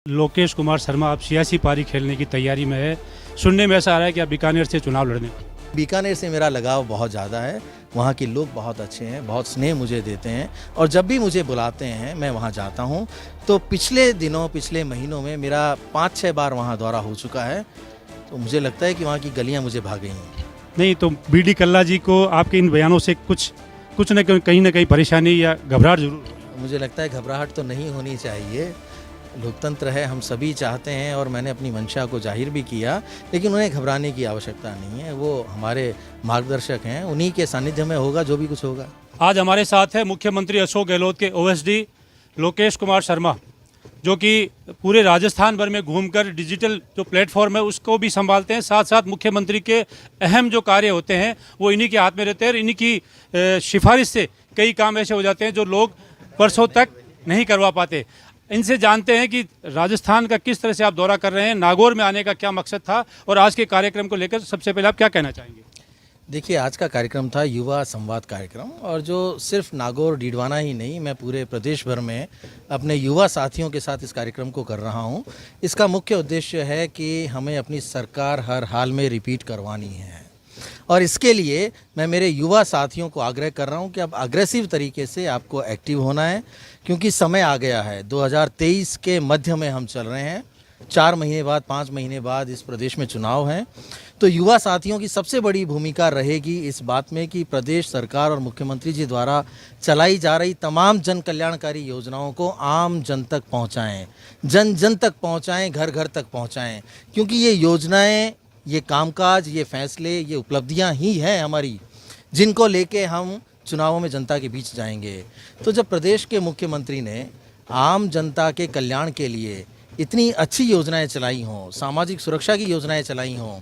लोकेश कुमार शर्मा अब सियासी पारी खेलने की तैयारी में है। सुनने में ऐसा आ रहा है कि आप बीकानेर से चुनाव लड़ने वाले हैं। बीकानेर से मेरा लगाव बहुत ज़्यादा है। वहाँ के लोग बहुत अच्छे हैं, बहुत स्नेह मुझे देते हैं और जब भी मुझे बुलाते हैं मैं वहाँ जाता हूँ। तो पिछले महीनों में मेरा 5-6 बार वहाँ दौरा हो चुका है। तो मुझे लगता है कि वहाँ की गलियाँ मुझे भा गई हैं। नहीं तो बीडी कल्ला जी को आपके इन बयानों से कुछ न कहीं ना कहीं परेशानी या घबराहट जरूर। मुझे लगता है घबराहट तो नहीं होनी चाहिए। लोकतंत्र है, हम सभी चाहते हैं और मैंने अपनी मंशा को जाहिर भी किया, लेकिन उन्हें घबराने की आवश्यकता नहीं है। वो हमारे मार्गदर्शक हैं, उन्हीं के सानिध्य में होगा जो भी कुछ होगा। आज हमारे साथ है मुख्यमंत्री अशोक गहलोत के ओएसडी लोकेश कुमार शर्मा, जो कि पूरे राजस्थान भर में घूमकर डिजिटल जो प्लेटफॉर्म है उसको भी संभालते हैं। साथ साथ मुख्यमंत्री के अहम जो कार्य होते हैं वो इन्हीं के हाथ में रहते हैं और इन्हीं की सिफारिश से कई काम ऐसे हो जाते हैं जो लोग वर्षों तक नहीं करवा पाते। इनसे जानते हैं कि राजस्थान का किस तरह से आप दौरा कर रहे हैं, नागौर में आने का क्या मकसद था और आज के कार्यक्रम को लेकर सबसे पहले आप क्या कहना चाहेंगे। देखिए, आज का कार्यक्रम था युवा संवाद कार्यक्रम, और जो सिर्फ नागौर डीडवाना ही नहीं, मैं पूरे प्रदेश भर में अपने युवा साथियों के साथ इस कार्यक्रम को कर रहा हूं। इसका मुख्य उद्देश्य है कि हमें अपनी सरकार हर हाल में रिपीट करवानी है और इसके लिए मैं मेरे युवा साथियों को आग्रह कर रहा हूं कि अब अग्रेसिव तरीके से आपको एक्टिव होना है, क्योंकि समय आ गया है। 2023 के मध्य में हम चल रहे हैं। 4 महीने बाद, 5 महीने बाद इस प्रदेश में चुनाव हैं। तो युवा साथियों की सबसे बड़ी भूमिका रहेगी इस बात में कि प्रदेश सरकार और मुख्यमंत्री जी द्वारा चलाई जा रही तमाम जन कल्याणकारी योजनाओं को आम जन तक पहुंचाएं, जन जन तक पहुंचाएं, घर घर तक पहुंचाएं। क्योंकि ये योजनाएं, ये कामकाज, ये फैसले, ये उपलब्धियां ही हैं हमारी, जिनको लेके हम चुनावों में जनता के बीच जाएंगे। तो जब प्रदेश के मुख्यमंत्री ने आम जनता के कल्याण के लिए इतनी अच्छी योजनाएं चलाई हों, सामाजिक सुरक्षा की योजनाएं चलाई हों,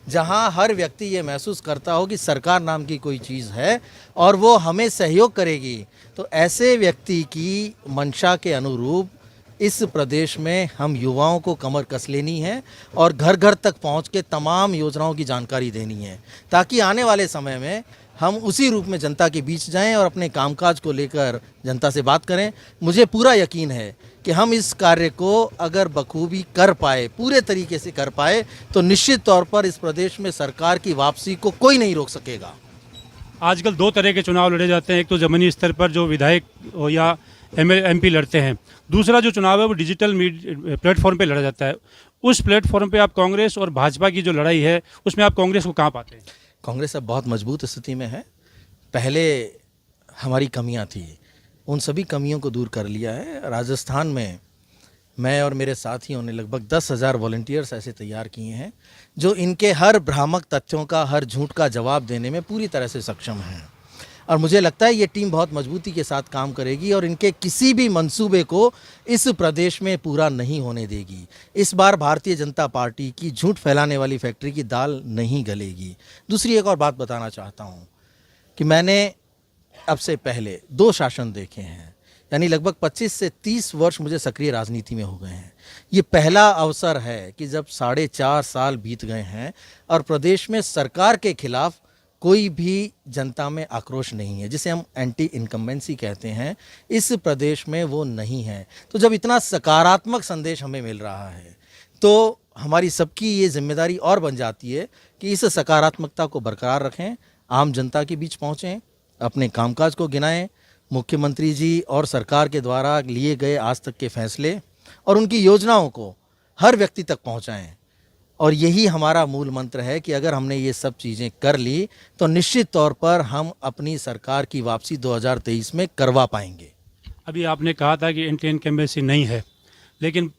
जहां हर व्यक्ति ये महसूस करता हो कि सरकार नाम की कोई चीज़ है और वो हमें सहयोग करेगी, तो ऐसे व्यक्ति की मंशा के अनुरूप इस प्रदेश में हम युवाओं को कमर कस लेनी है और घर घर तक पहुंच के तमाम योजनाओं की जानकारी देनी है, ताकि आने वाले समय में हम उसी रूप में जनता के बीच जाएं और अपने कामकाज को लेकर जनता से बात करें। मुझे पूरा यकीन है कि हम इस कार्य को अगर बखूबी कर पाए, पूरे तरीके से कर पाए, तो निश्चित तौर पर इस प्रदेश में सरकार की वापसी को कोई नहीं रोक सकेगा। आजकल 2 तरह के चुनाव लड़े जाते हैं, एक तो ज़मीनी स्तर पर जो विधायक या एमपी लड़ते हैं, दूसरा जो चुनाव है वो डिजिटल प्लेटफॉर्म पे लड़ा जाता है। उस प्लेटफॉर्म पे आप कांग्रेस और भाजपा की जो लड़ाई है उसमें आप कांग्रेस को कहाँ पाते हैं। कांग्रेस अब बहुत मजबूत स्थिति में है। पहले हमारी कमियां थी, उन सभी कमियों को दूर कर लिया है। राजस्थान में मैं और मेरे साथियों ने लगभग 10,000 वॉलंटियर्स ऐसे तैयार किए हैं जो इनके हर भ्रामक तथ्यों का, हर झूठ का जवाब देने में पूरी तरह से सक्षम हैं। और मुझे लगता है ये टीम बहुत मजबूती के साथ काम करेगी और इनके किसी भी मंसूबे को इस प्रदेश में पूरा नहीं होने देगी। इस बार भारतीय जनता पार्टी की झूठ फैलाने वाली फैक्ट्री की दाल नहीं गलेगी। दूसरी एक और बात बताना चाहता हूँ कि मैंने अब से पहले 2 शासन देखे हैं, यानी लगभग 25 से 30 वर्ष मुझे सक्रिय राजनीति में हो गए हैं। ये पहला अवसर है कि जब 4.5 साल बीत गए हैं और प्रदेश में सरकार के खिलाफ कोई भी जनता में आक्रोश नहीं है, जिसे हम एंटी इनकम्बेंसी कहते हैं। इस प्रदेश में वो नहीं है। तो जब इतना सकारात्मक संदेश हमें मिल रहा है तो हमारी सबकी ये जिम्मेदारी और बन जाती है कि इस सकारात्मकता को बरकरार रखें, आम जनता के बीच पहुँचें, अपने कामकाज को गिनाएं, मुख्यमंत्री जी और सरकार के द्वारा लिए गए आज तक के फैसले और उनकी योजनाओं को हर व्यक्ति तक पहुँचाएँ। और यही हमारा मूल मंत्र है कि अगर हमने ये सब चीज़ें कर ली तो निश्चित तौर पर हम अपनी सरकार की वापसी 2023 में करवा पाएंगे। अभी आपने कहा था कि एंटी इनकम्बेंसी नहीं है, लेकिन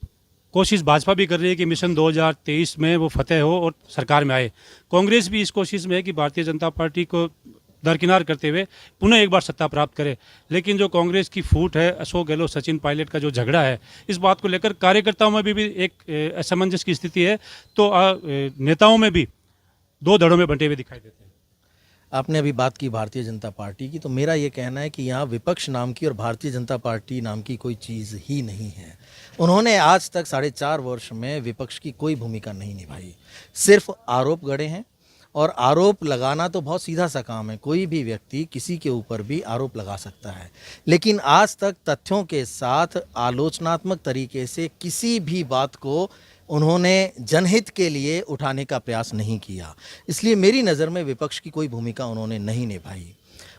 कोशिश भाजपा भी कर रही है कि मिशन 2023 में वो फतेह हो और सरकार में आए। कांग्रेस भी इस कोशिश में है कि भारतीय जनता पार्टी को दरकिनार करते हुए पुनः एक बार सत्ता प्राप्त करे। लेकिन जो कांग्रेस की फूट है, अशोक गहलोत सचिन पायलट का जो झगड़ा है, इस बात को लेकर कार्यकर्ताओं में भी एक असमंजस की स्थिति है, तो नेताओं में भी 2 धड़ों में बंटे हुए दिखाई देते हैं। आपने अभी बात की भारतीय जनता पार्टी की, तो मेरा ये कहना है कि यहाँ विपक्ष नाम की और भारतीय जनता पार्टी नाम की कोई चीज़ ही नहीं है। उन्होंने आज तक 4.5 वर्ष में विपक्ष की कोई भूमिका नहीं निभाई, सिर्फ आरोप गढ़े हैं और आरोप लगाना तो बहुत सीधा सा काम है, कोई भी व्यक्ति किसी के ऊपर भी आरोप लगा सकता है, लेकिन आज तक तथ्यों के साथ आलोचनात्मक तरीके से किसी भी बात को उन्होंने जनहित के लिए उठाने का प्रयास नहीं किया। इसलिए मेरी नज़र में विपक्ष की कोई भूमिका उन्होंने नहीं निभाई।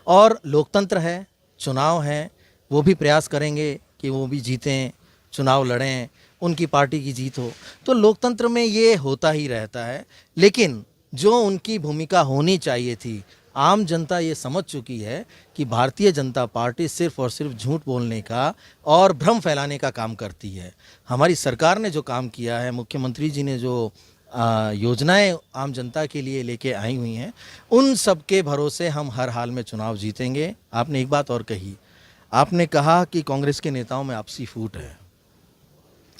और लोकतंत्र है, चुनाव है, वो भी प्रयास करेंगे कि वो भी जीतें, चुनाव लड़ें, उनकी पार्टी की जीत हो, तो लोकतंत्र में ये होता ही रहता है। लेकिन जो उनकी भूमिका होनी चाहिए थी, आम जनता ये समझ चुकी है कि भारतीय जनता पार्टी सिर्फ और सिर्फ झूठ बोलने का और भ्रम फैलाने का काम करती है। हमारी सरकार ने जो काम किया है, मुख्यमंत्री जी ने जो योजनाएं आम जनता के लिए लेके आई हुई हैं, उन सब के भरोसे हम हर हाल में चुनाव जीतेंगे। आपने एक बात और कही, आपने कहा कि कांग्रेस के नेताओं में आपसी फूट है।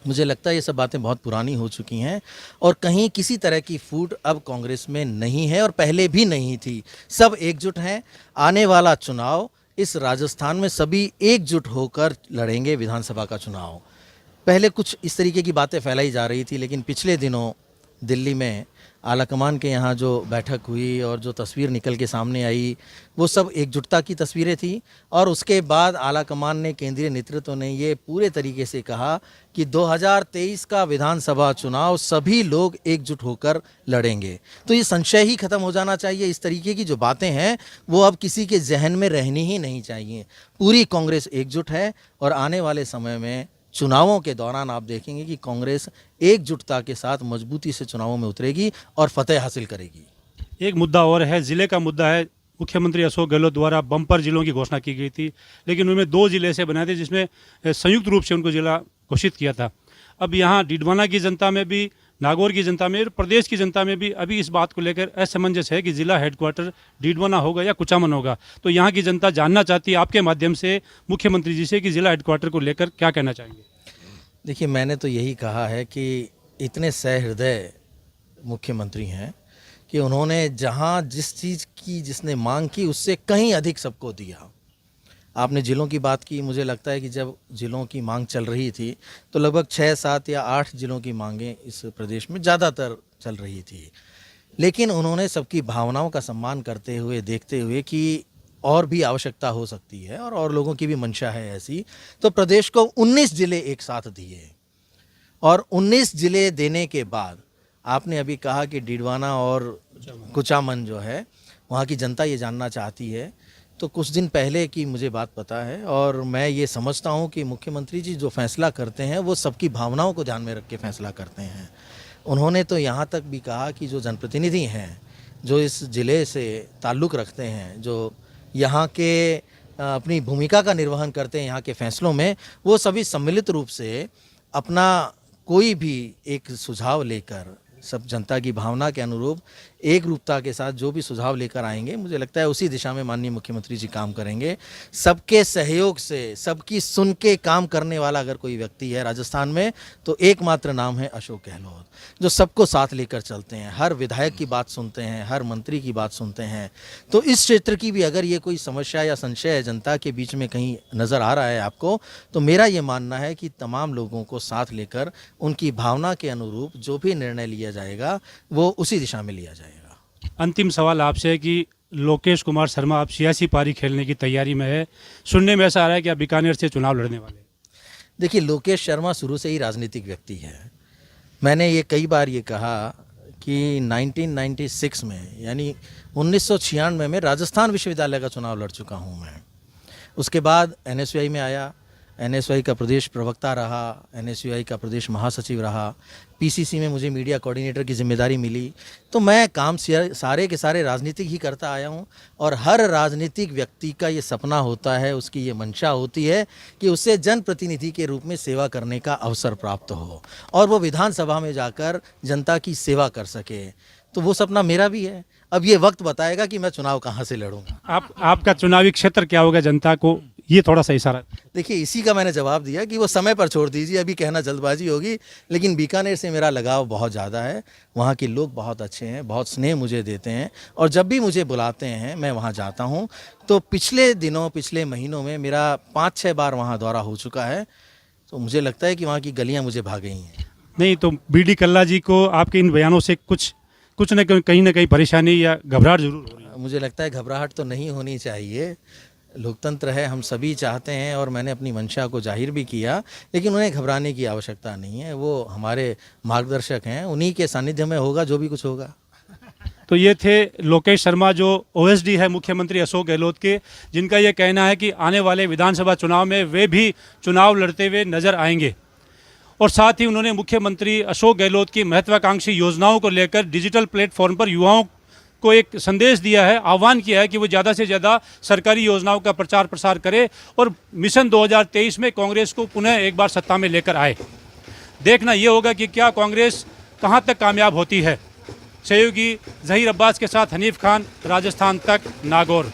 मुझे लगता है ये सब बातें बहुत पुरानी हो चुकी हैं और कहीं किसी तरह की फूट अब कांग्रेस में नहीं है और पहले भी नहीं थी। सब एकजुट हैं। आने वाला चुनाव इस राजस्थान में सभी एकजुट होकर लड़ेंगे विधानसभा का चुनाव। पहले कुछ इस तरीके की बातें फैलाई जा रही थी, लेकिन पिछले दिनों दिल्ली में आलाकमान के यहाँ जो बैठक हुई और जो तस्वीर निकल के सामने आई, वो सब एकजुटता की तस्वीरें थी। और उसके बाद आलाकमान ने, केंद्रीय नेतृत्व ने ये पूरे तरीके से कहा कि 2023 का विधानसभा चुनाव सभी लोग एकजुट होकर लड़ेंगे। तो ये संशय ही खत्म हो जाना चाहिए। इस तरीके की जो बातें हैं वो अब किसी के जहन में रहनी ही नहीं चाहिए। पूरी कांग्रेस एकजुट है और आने वाले समय में चुनावों के दौरान आप देखेंगे कि कांग्रेस एकजुटता के साथ मजबूती से चुनावों में उतरेगी और फतेह हासिल करेगी। एक मुद्दा और है, ज़िले का मुद्दा है। मुख्यमंत्री अशोक गहलोत द्वारा बम्पर जिलों की घोषणा की गई थी, लेकिन उनमें 2 जिले ऐसे बनाए थे जिसमें संयुक्त रूप से उनको जिला घोषित किया था। अब यहाँ डीडवाना की जनता में भी, नागौर की जनता में और प्रदेश की जनता में भी अभी इस बात को लेकर असमंजस है कि जिला हेडक्वार्टर डीडवाना होगा या कुचामन होगा। तो यहाँ की जनता जानना चाहती है आपके माध्यम से मुख्यमंत्री जी से कि जिला हेडक्वार्टर को लेकर क्या कहना चाहेंगे। देखिए, मैंने तो यही कहा है कि इतने सहृदय मुख्यमंत्री हैं कि उन्होंने जहाँ जिस चीज़ की जिसने मांग की उससे कहीं अधिक सबको दिया। आपने जिलों की बात की, मुझे लगता है कि जब जिलों की मांग चल रही थी तो लगभग 6, 7 या 8 जिलों की मांगें इस प्रदेश में ज़्यादातर चल रही थी। लेकिन उन्होंने सबकी भावनाओं का सम्मान करते हुए, देखते हुए कि और भी आवश्यकता हो सकती है और लोगों की भी मंशा है ऐसी, तो प्रदेश को 19 जिले एक साथ दिए। और 19 जिले देने के बाद आपने अभी कहा कि डीडवाना और कुचामन जो है, वहाँ की जनता ये जानना चाहती है। तो कुछ दिन पहले की मुझे बात पता है और मैं ये समझता हूँ कि मुख्यमंत्री जी जो फैसला करते हैं वो सबकी भावनाओं को ध्यान में रख के फैसला करते हैं। उन्होंने तो यहाँ तक भी कहा कि जो जनप्रतिनिधि हैं, जो इस ज़िले से ताल्लुक़ रखते हैं, जो यहाँ के अपनी भूमिका का निर्वहन करते हैं यहाँ के फैसलों में, वो सभी सम्मिलित रूप से अपना कोई भी एक सुझाव लेकर, सब जनता की भावना के अनुरूप एक रूपता के साथ जो भी सुझाव लेकर आएंगे, मुझे लगता है उसी दिशा में माननीय मुख्यमंत्री जी काम करेंगे। सबके सहयोग से, सबकी सुन के काम करने वाला अगर कोई व्यक्ति है राजस्थान में तो एकमात्र नाम है अशोक गहलोत, जो सबको साथ लेकर चलते हैं, हर विधायक की बात सुनते हैं, हर मंत्री की बात सुनते हैं। तो इस क्षेत्र की भी अगर ये कोई समस्या या संशय जनता के बीच में कहीं नज़र आ रहा है आपको, तो मेरा ये मानना है कि तमाम लोगों को साथ लेकर उनकी भावना के अनुरूप जो भी निर्णय लिया जाएगा वो उसी दिशा में लिया जाएगा। अंतिम सवाल आपसे है कि लोकेश कुमार शर्मा आप सियासी पारी खेलने की तैयारी में है, सुनने में ऐसा आ रहा है कि आप बीकानेर से चुनाव लड़ने वाले हैं। देखिए, लोकेश शर्मा शुरू से ही राजनीतिक व्यक्ति है। मैंने ये कई बार ये कहा कि 1996 में, यानी 1996 में राजस्थान विश्वविद्यालय का चुनाव लड़ चुका हूँ मैं। उसके बाद NSUI में आया, NSUI का प्रदेश प्रवक्ता रहा, NSUI का प्रदेश महासचिव रहा, PCC में मुझे मीडिया कोऑर्डिनेटर की जिम्मेदारी मिली। तो मैं काम सारे के सारे राजनीतिक ही करता आया हूँ और हर राजनीतिक व्यक्ति का ये सपना होता है, उसकी ये मंशा होती है कि उसे जनप्रतिनिधि के रूप में सेवा करने का अवसर प्राप्त हो और वो विधानसभा में जाकर जनता की सेवा कर सके। तो वो सपना मेरा भी है। अब ये वक्त बताएगा कि मैं चुनाव कहाँ से लड़ूंगा। आपका चुनावी क्षेत्र क्या होगा, जनता को ये थोड़ा सा इशारा। देखिए, इसी का मैंने जवाब दिया कि वो समय पर छोड़ दीजिए, अभी कहना जल्दबाजी होगी। लेकिन बीकानेर से मेरा लगाव बहुत ज़्यादा है, वहाँ के लोग बहुत अच्छे हैं, बहुत स्नेह मुझे देते हैं और जब भी मुझे बुलाते हैं मैं वहाँ जाता हूँ। तो पिछले दिनों, पिछले महीनों में मेरा 5-6 बार वहाँ दौरा हो चुका है। तो मुझे लगता है कि वहाँ की गलियाँ मुझे भा गई हैं। नहीं तो BD कल्ला जी को आपके इन बयानों से कुछ कुछ न कहीं ना कहीं परेशानी या घबराहट जरूर हो रही है? मुझे लगता है घबराहट तो नहीं होनी चाहिए। लोकतंत्र है, हम सभी चाहते हैं और मैंने अपनी मंशा को जाहिर भी किया, लेकिन उन्हें घबराने की आवश्यकता नहीं है। वो हमारे मार्गदर्शक हैं, उन्हीं के सानिध्य में होगा जो भी कुछ होगा। तो ये थे लोकेश शर्मा जो ओएसडी है मुख्यमंत्री अशोक गहलोत के, जिनका ये कहना है कि आने वाले विधानसभा चुनाव में वे भी चुनाव लड़ते हुए नजर आएंगे। और साथ ही उन्होंने मुख्यमंत्री अशोक गहलोत की महत्वाकांक्षी योजनाओं को लेकर डिजिटल प्लेटफॉर्म पर युवाओं को एक संदेश दिया है, आह्वान किया है कि वो ज़्यादा से ज़्यादा सरकारी योजनाओं का प्रचार प्रसार करे और मिशन 2023 में कांग्रेस को पुनः एक बार सत्ता में लेकर आए। देखना ये होगा कि क्या कांग्रेस कहाँ तक कामयाब होती है। सहयोगी जहीर अब्बास के साथ हनीफ खान, राजस्थान तक, नागौर।